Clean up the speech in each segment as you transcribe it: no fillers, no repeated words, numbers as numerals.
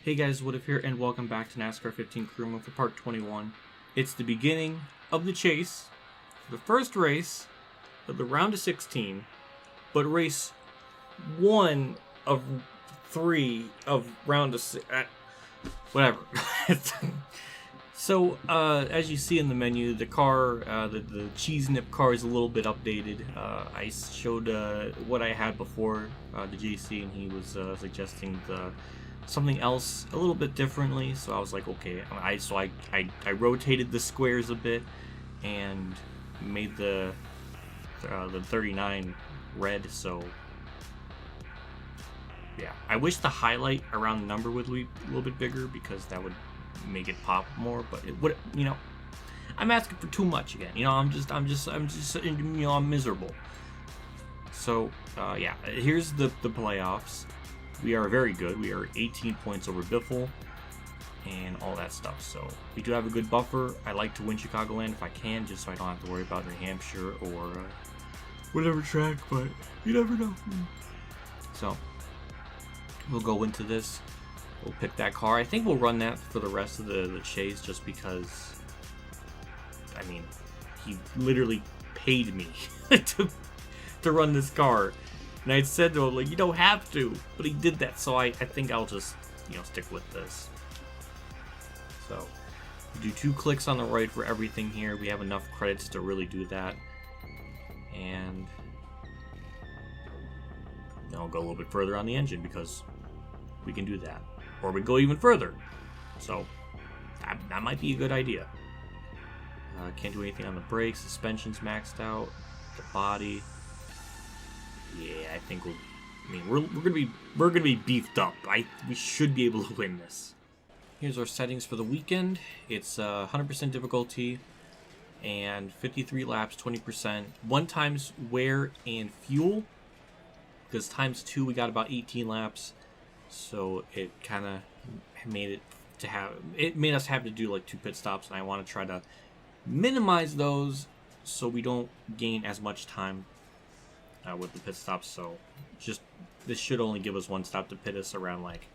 Hey guys, WhatiF here, and welcome back to NASCAR 15 Crew Mode for part 21. It's the beginning of the chase for the first race of the round of 16, but race 1 of 3 of round of 6. Whatever. So, as you see in the menu, the car, the cheese nip car is a little bit updated. I showed what I had before the JC, and he was suggesting something else a little bit differently. So I was like, okay. I rotated the squares a bit and made the 39 red. So yeah, I wish the highlight around the number would be a little bit bigger because that would make it pop more, but it would, I'm asking for too much again. I'm miserable. So yeah, here's the playoffs. We are very good. We are 18 points over Biffle and all that stuff. So we do have a good buffer. I like to win Chicagoland if I can, just so I don't have to worry about New Hampshire or whatever track, but you never know. So we'll go into this. We'll pick that car. I think we'll run that for the rest of the chase, just because, I mean, he literally paid me to run this car. And I said to him, like, you don't have to. But he did that, so I think I'll just, stick with this. So, do 2 clicks on the right for everything here. We have enough credits to really do that. And then I'll go a little bit further on the engine, because we can do that. Or we go even further. So that might be a good idea. Can't do anything on the brakes. Suspension's maxed out. The body. Yeah, I think we're gonna be beefed up. We should be able to win this. Here's our settings for the weekend. It's 100% difficulty and 53 laps, 20%. 1 times wear and fuel, because times 2 we got about 18 laps. So it kind of made us have to do like 2 pit stops, and I want to try to minimize those so we don't gain as much time with the pit stops. So this should only give us 1 stop to pit us around like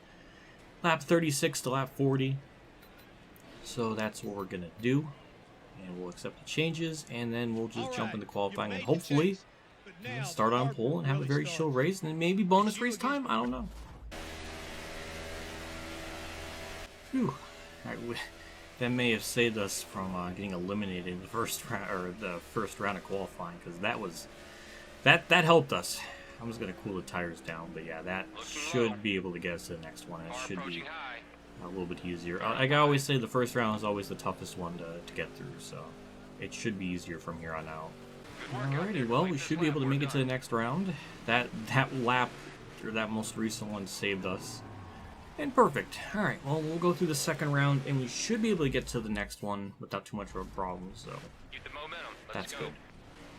lap 36 to lap 40. So that's what we're gonna do, and we'll accept the changes, and then we'll just jump into qualifying and hopefully start on pole and have a very chill race, and then maybe bonus race time. I don't know. Whew. That may have saved us from getting eliminated in the first round, or the first round of qualifying, because that helped us. I'm just gonna cool the tires down, but yeah, that should be able to get us to the next one. It should be a little bit easier. Like I always say, the first round is always the toughest one to get through, so it should be easier from here on out. Alrighty, well, we should be able to make it to the next round. That lap, or that most recent one, saved us. And perfect. Alright, well, we'll go through the second round, and we should be able to get to the next one without too much of a problem, so that's good.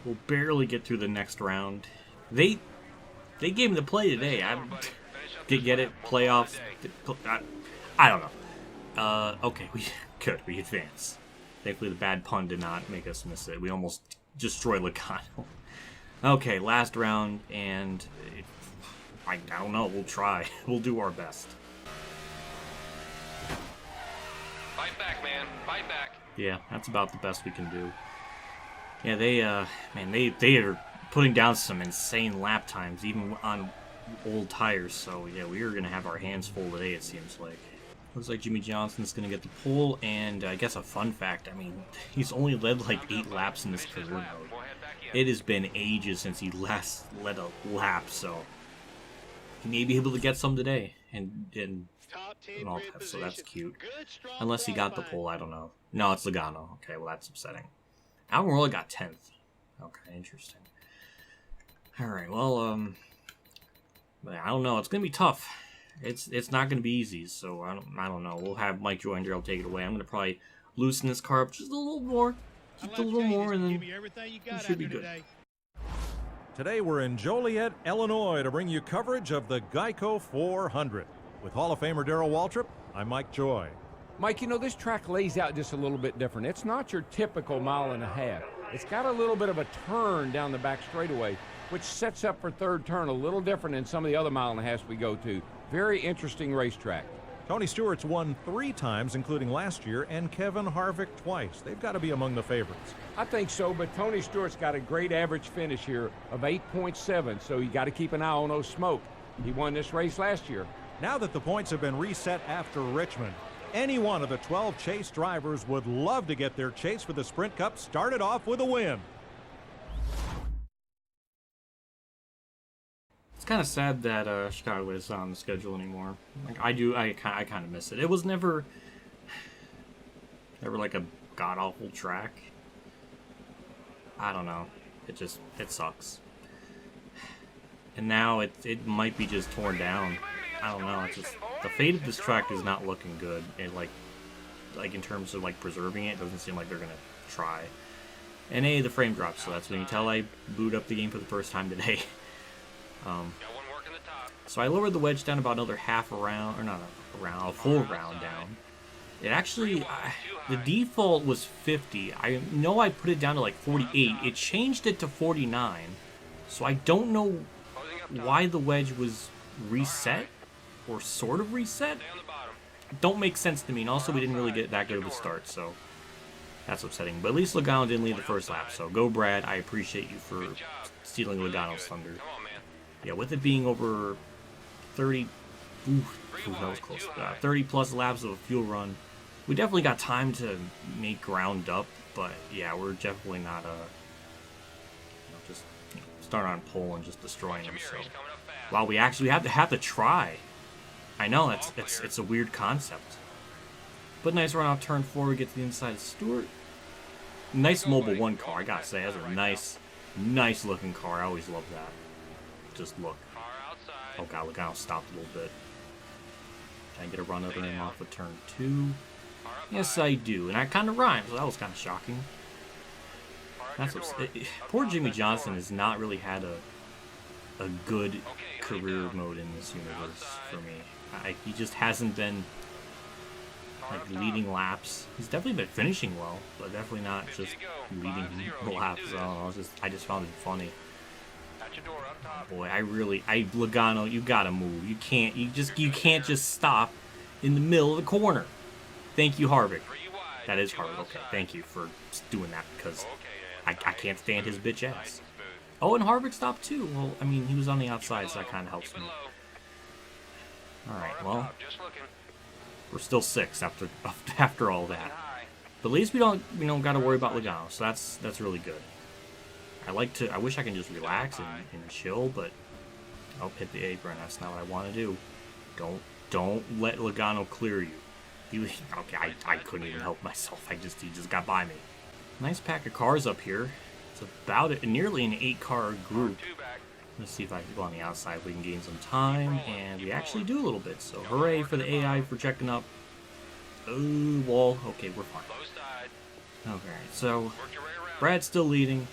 We'll barely get through the next round. They gave me the play today. Did get it? Playoffs? I don't know. Okay, we advance. Thankfully, the bad pun did not make us miss it. We almost destroyed Logano. Okay, last round, and I don't know. We'll try. We'll do our best. Fight back, man. Fight back. Yeah, that's about the best we can do. Yeah, they are putting down some insane lap times, even on old tires. So yeah, we are gonna have our hands full today, it seems like. Looks like Jimmie Johnson's gonna get the pole, and I guess a fun fact, I mean, he's only led like 8 laps in this career mode. It has been ages since he last led a lap, so he may be able to get some today, and all that, so that's cute. Unless he got the pole, I don't know. No, it's Logano. Okay, well, that's upsetting. Almirola got 10th. Okay, interesting. Alright, well, I don't know. It's going to be tough. It's not going to be easy, so I don't know. We'll have Mike Joinder. I'll take it away. I'm going to probably loosen this car up just a little more. Just a little more, and then it should be good. Today we're in Joliet, Illinois to bring you coverage of the Geico 400. With Hall of Famer Darrell Waltrip, I'm Mike Joy. Mike, this track lays out just a little bit different. It's not your typical 1.5 miles. It's got a little bit of a turn down the back straightaway, which sets up for third turn a little different than some of the other 1.5 miles we go to. Very interesting racetrack. Tony Stewart's won 3 times, including last year, and Kevin Harvick twice. They've got to be among the favorites. I think so, but Tony Stewart's got a great average finish here of 8.7, so you got to keep an eye on those smoke. He won this race last year. Now that the points have been reset after Richmond, any one of the 12 chase drivers would love to get their chase for the Sprint Cup started off with a win. It's kind of sad that Chicagoland is not on the schedule anymore. Like, I kind of miss it. It was never like a god-awful track. I don't know. It sucks. And now it might be just torn down. I don't know. It's just the fate of this track is not looking good. And like in terms of like preserving it, doesn't seem like they're gonna try. And the frame drops, so that's when you tell I boot up the game for the first time today. So I lowered the wedge down about another half a round, or not a round, a full round down. It actually, the default was 50. I know I put it down to like 48. It changed it to 49. So I don't know why the wedge was reset, or sort of reset. Don't make sense to me, and also we didn't really get that good of a start, so that's upsetting. But at least Logano didn't lead the first lap, so go Brad. I appreciate you for stealing Logano's thunder. Yeah, with it being over 30, that was close. 30 plus laps of a fuel run, we definitely got time to make ground up. But yeah, we're definitely not just start on pole and just destroying them. So while we actually have to try, I know it's a weird concept. But nice run off turn 4. We get to the inside of Stewart. Nice Mobile 1 car, I gotta say. That's a nice looking car. I always love that. Just look. Oh god, Logano stopped a little bit. Can I get a run over him off of turn 2? Yes, I do. And I kind of rhymed, so that was kind of shocking. Poor Jimmie Johnson has not really had a good career mode in this universe for me. He just hasn't been like leading laps. He's definitely been finishing well, but definitely not just leading laps. I just found it funny. Boy, Logano, you gotta move. You can't just stop in the middle of the corner. Thank you, Harvick. That is Harvick. Okay, thank you for doing that, because I can't stand his bitch ass. Oh, and Harvick stopped too. Well, I mean, he was on the outside, so that kind of helps me. Alright, well, we're still 6 after all that. But at least we don't got to worry about Logano, so that's really good. I wish I can just relax and chill, but I'll hit the apron. That's not what I want to do. Don't let Logano clear you. Okay, I couldn't even help myself. He just got by me. Nice pack of cars up here. It's about nearly an 8-car group. Let's see if I can go on the outside. We can gain some time, and we actually do a little bit. So hooray for the AI for checking up. Oh, wall. Okay, we're fine. Okay, so Brad's still leading.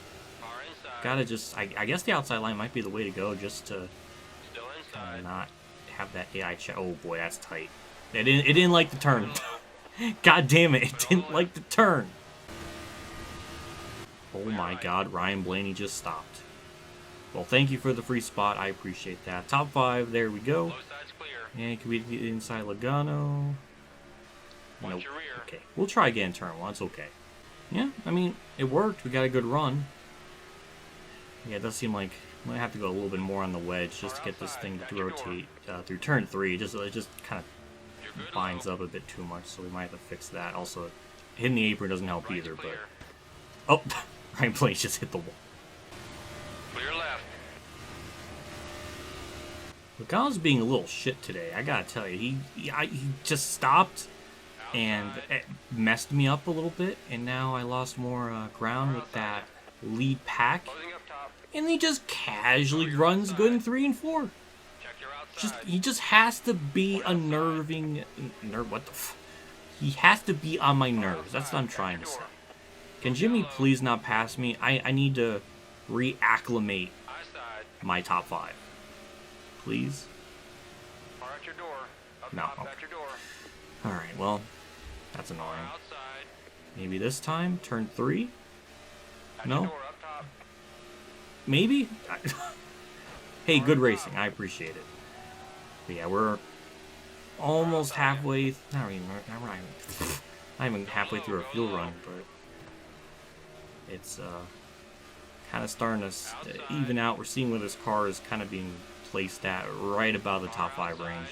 Gotta just, I guess the outside line might be the way to go, just to not have that AI check. Oh boy, that's tight. It didn't like the turn. God damn it, it didn't like the turn. Oh my god, Ryan Blaney just stopped. Well, thank you for the free spot. I appreciate that. Top 5, there we go. And can we get inside Logano? Nope. Okay, we'll try again turn 1. It's okay. Yeah, I mean, it worked. We got a good run. Yeah, it does seem like we might have to go a little bit more on the wedge just to get this thing to rotate through turn 3. It just kind of binds up a bit too much, so we might have to fix that. Also, hitting the apron doesn't help either, but... Oh, Ryan Blaney just hit the wall. Clear left. Logano's being a little shit today, I gotta tell you. He just stopped and it messed me up a little bit, and now I lost more ground with that lead pack. And he just casually runs good in 3 and 4. He just has to be unnerving. What the he has to be on my nerves. That's what I'm trying to say. Can Jimmie please not pass me? I need to reacclimate my top 5. Please? No. Okay. Alright, well, that's annoying. Maybe this time? Turn 3? No? Maybe? Hey, good racing. I appreciate it. But yeah, we're almost halfway, not even halfway through our fuel run, but it's kind of starting to even out. We're seeing where this car is kind of being placed at right about the top 5 range.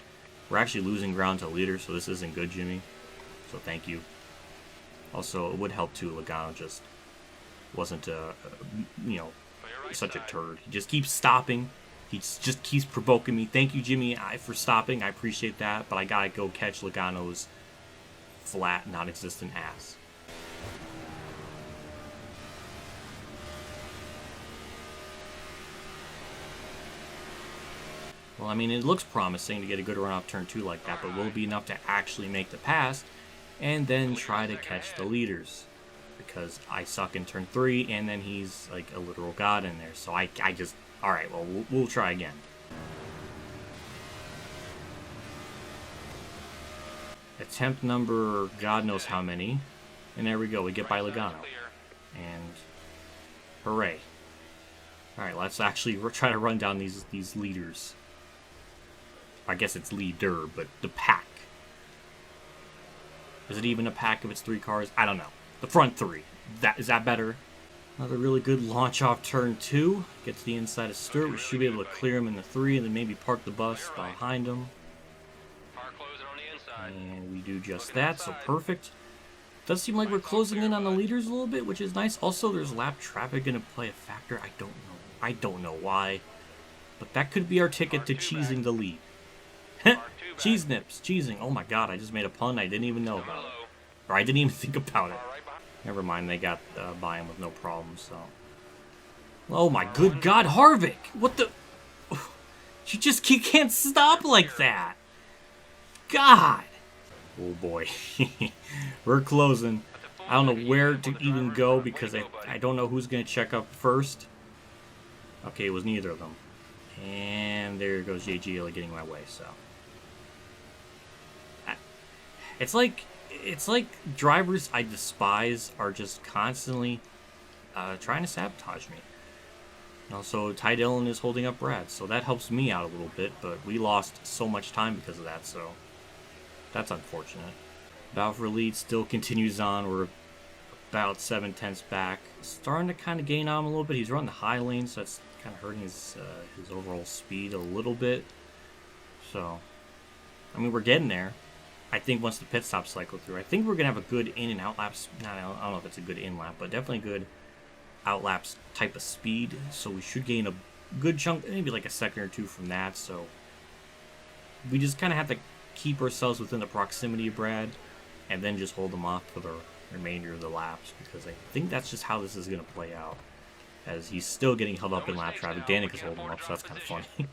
We're actually losing ground to leader, so this isn't good, Jimmie. So thank you. Also, it would help too. Logano just wasn't, you know, such a turd. He just keeps stopping. He just keeps provoking me. Thank you, Jimmie, for stopping. I appreciate that, but I gotta go catch Logano's flat, non-existent ass. Well, I mean, it looks promising to get a good run off turn 2 like that, but will it be enough to actually make the pass and then try to catch the leaders? Because I suck in turn 3, and then he's like a literal god in there. So I just, alright, well, we'll try again. Attempt number God knows how many. And there we go, we get by Logano. And hooray. Alright, let's actually try to run down these leaders. I guess it's leader, but the pack. Is it even a pack if it's 3 cars? I don't know. The front 3. Is that better? Another really good launch off turn 2. Get to the inside of Stewart. We should be able to clear him in the 3 and then maybe park the bus behind him. And we do just that, so perfect. Does seem like we're closing in on the leaders a little bit, which is nice. Also, there's lap traffic going to play a factor. I don't know. I don't know why. But that could be our ticket to cheesing the lead. Cheese nips. Cheesing. Oh my god, I just made a pun I didn't even know about it. Or I didn't even think about it. Never mind, they got by him with no problem, so. Oh my good god, Harvick! What the... You can't stop like that! God! Oh boy. We're closing. I don't know where to even go because I don't know who's going to check up first. Okay, it was neither of them. And there goes JG getting my way, so. It's like drivers I despise are just constantly trying to sabotage me. And also, Ty Dillon is holding up Brad, so that helps me out a little bit, but we lost so much time because of that, so that's unfortunate. Battle for lead still continues on. We're about 7/10 back. Starting to kind of gain on him a little bit. He's running the high lane, so that's kind of hurting his overall speed a little bit. So, I mean, we're getting there. I think once the pit stops cycle through, I think we're going to have a good in and out laps. I don't know if it's a good in lap, but definitely good out laps type of speed. So we should gain a good chunk, maybe like a second or 2 from that. So we just kind of have to keep ourselves within the proximity of Brad and then just hold him off for the remainder of the laps, because I think that's just how this is going to play out, as he's still getting held up in lap traffic. Danik is holding him up, so that's kind of funny. But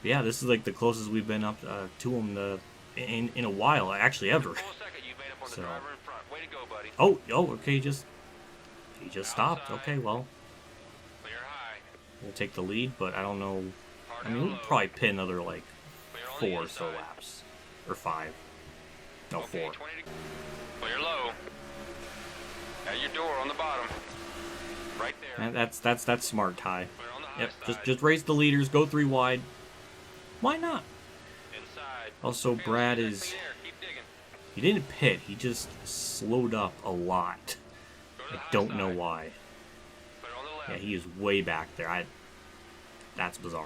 yeah, this is like the closest we've been up to him in a while, actually ever. So, oh, okay, he just stopped. Okay, well, we'll take the lead, but I don't know. I mean, we'll probably pit another like 4 or so laps, or 5. No, 4. Clear low. At your door on the bottom. Right there. And that's smart, Ty. Yep, just race the leaders, go 3 wide. Why not? Also, Brad is... He didn't pit, he just slowed up a lot. I don't know why. Yeah, he is way back there. That's bizarre.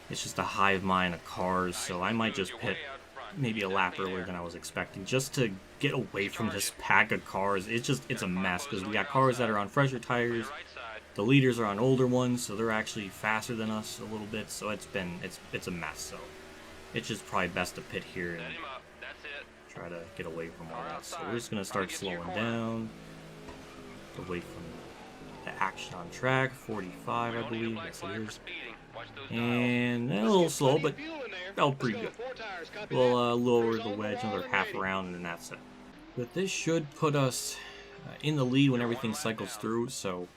It's just a hive mind of cars, so I might just pit maybe a lap earlier than I was expecting, just to get away from this pack of cars. It's a mess, because we got cars that are on fresher tires. The leaders are on older ones, so they're actually faster than us a little bit, so it's a mess, so it's just probably best to pit here and try to get away from all that. So we're just going to start slowing down, away from the action on track. 45, I believe. Yes, it is. And a little slow, but pretty good. We'll lower the wedge another half round, and then that's it. But this should put us in the lead when everything cycles through, so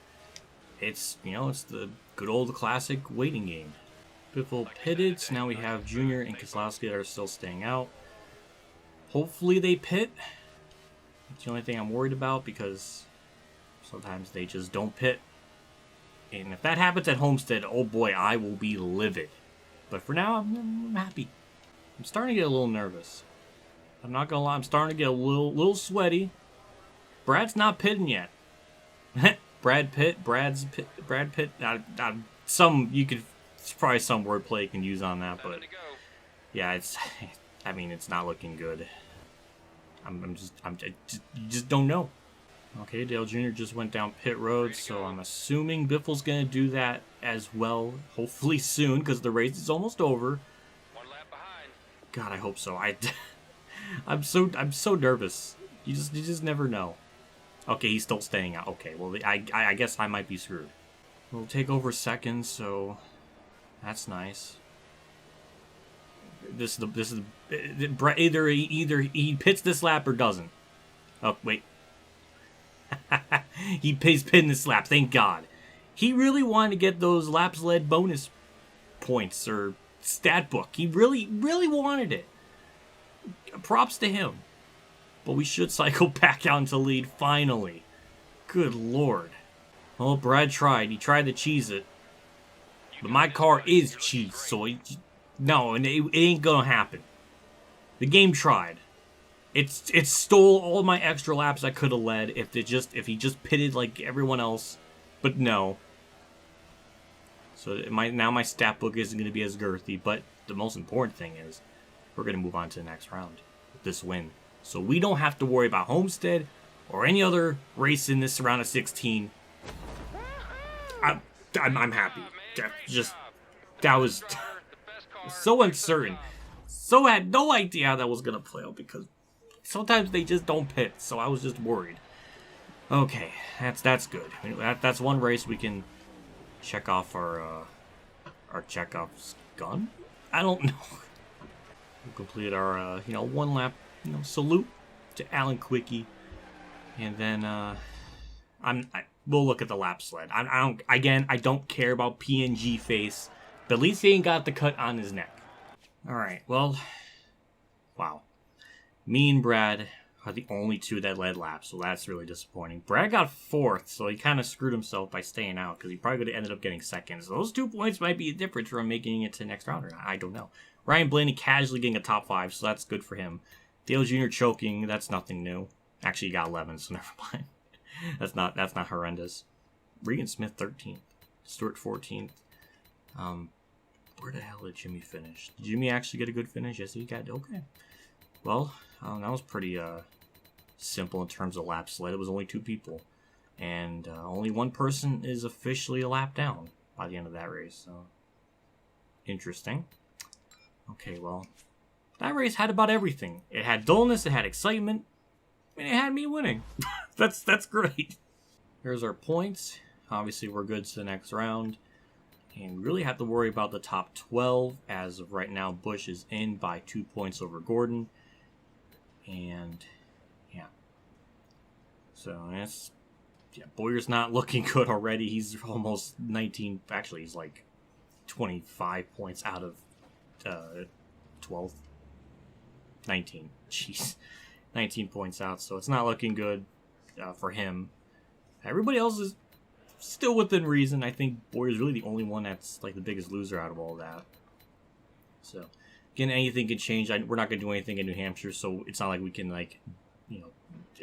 it's the good old classic waiting game. Biffle pitted, so now we have Junior and Keselowski that are still staying out. Hopefully they pit. That's the only thing I'm worried about, because sometimes they just don't pit. And if that happens at Homestead, oh boy, I will be livid. But for now, I'm happy. I'm starting to get a little nervous. I'm not gonna lie, I'm starting to get a little sweaty. Brad's not pitting yet. Brad Pitt. It's probably some wordplay you can use on that, but yeah, it's not looking good. You just don't know. Okay, Dale Jr. just went down pit road, so I'm assuming Biffle's gonna do that as well, hopefully soon, because the race is almost over. 1 lap behind. God, I hope so. I'm so nervous. You just never know. Okay, he's still staying out. Okay, well, I guess I might be screwed. We'll take over second, so that's nice. Either he pits this lap or doesn't. Oh wait, he's pitting this lap. Thank God. He really wanted to get those laps led bonus points or stat book. He really wanted it. Props to him. But we should cycle back out into lead finally. Good Lord. Well, Brad tried. He tried to cheese it. But my car is cheese, so no, and it ain't gonna happen. The game tried. It stole all my extra laps I could have led if he just pitted like everyone else. But no. So now my stat book isn't gonna be as girthy. But the most important thing is we're gonna move on to the next round with this win. So we don't have to worry about Homestead or any other race in this round of 16. I'm happy. That was so uncertain. So I had no idea how that was gonna play out because sometimes they just don't pit. So I was just worried. Okay, that's good. That's one race we can check off our checkoff's gun. I don't know. We completed our 1 lap salute to Alan Quickie, and then we'll look at the lap sled. I don't care about PNG face, but at least he ain't got the cut on his neck. All right, well, wow, me and Brad are the only two that led laps, so that's really disappointing. Brad got 4th, so he kind of screwed himself by staying out because he probably could have ended up getting 2nd. So those 2 points might be a difference from making it to the next round or not. I don't know. Ryan Blaney casually getting a top 5, so that's good for him. Dale Jr. choking, that's nothing new. Actually, he got 11, so never mind. That's not horrendous. Regan Smith 13th, Stewart 14th. Where the hell did Jimmie finish? Did Jimmie actually get a good finish? Yes, he got. Okay. Well, that was pretty simple in terms of lap sled. It was only 2 people, and only 1 person is officially a lap down by the end of that race. So interesting. Okay, well, that race had about everything. It had dullness, it had excitement, and it had me winning. That's great. Here's our points. Obviously, we're good to the next round. And we really have to worry about the top 12. As of right now, Busch is in by 2 points over Gordon. And, yeah. So, Boyer's not looking good already. He's almost 19. Actually, he's like 25 points out of 12th. 19. Jeez. 19 points out, so it's not looking good for him. Everybody else is still within reason. I think Boyer's really the only one that's like the biggest loser out of all that. So, again, anything can change. We're not going to do anything in New Hampshire, so it's not like we can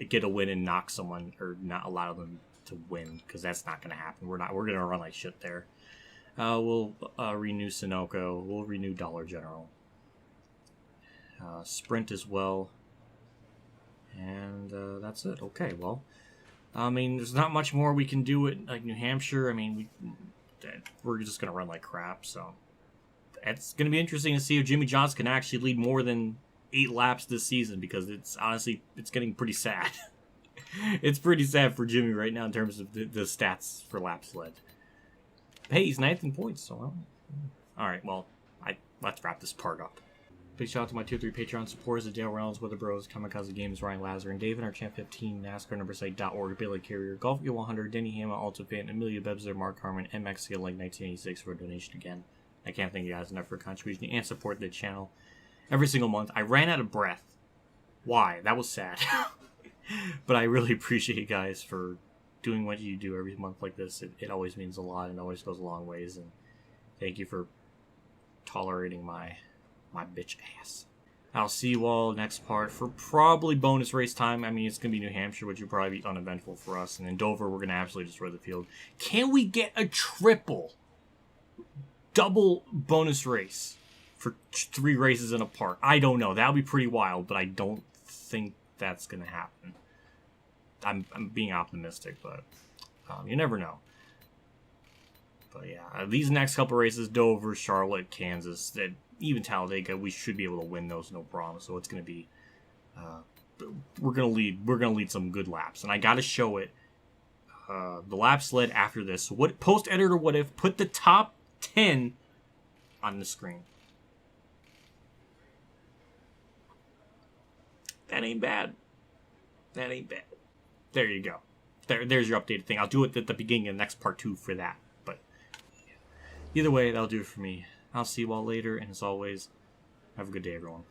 get a win and knock someone or not allow them to win, because that's not going to happen. We're going to run like shit there. We'll renew Sunoco. We'll renew Dollar General. Sprint as well. And that's it. Okay, well, I mean, there's not much more we can do at like New Hampshire. I mean, we're just gonna run like crap. So it's gonna be interesting to see if Jimmie Johnson can actually lead more than 8 laps this season, because it's getting pretty sad. It's pretty sad for Jimmie right now in terms of the stats for laps led. Hey, he's 9th in points. So well, all right. Well, let's wrap this part up. Big shout out to my Tier 3 Patreon supporters at Dale Reynolds, Weather Bros, Kamikazegames, Ronnie Lazzarine, David, our Champ 15, NASCAR numbersite.org, Bailey Carrier, Golf Gear 100, DennyHamlinUltimateFan, EmilioBebzer, Mark Harman, and Mexico like 1986 for a donation again. I can't thank you guys enough for contribution and support the channel every single month. I ran out of breath. Why? That was sad. But I really appreciate you guys for doing what you do every month like this. It always means a lot and always goes a long ways. And thank you for tolerating my bitch ass. I'll see you all next part for probably bonus race time. I mean, it's going to be New Hampshire, which will probably be uneventful for us. And in Dover, we're going to absolutely destroy the field. Can we get a double bonus race for 3 races in a park? I don't know. That would be pretty wild, but I don't think that's going to happen. I'm being optimistic, but you never know. But yeah, these next couple races, Dover, Charlotte, Kansas, even Talladega, we should be able to win those, no problem. So it's going to be, we're going to lead some good laps, and I got to show it. The laps led after this. So what post editor what if put the top 10 on the screen? That ain't bad. That ain't bad. There you go. There's your updated thing. I'll do it at the beginning of the next part 2 for that. But yeah. Either way, that'll do it for me. I'll see you all later, and as always, have a good day, everyone.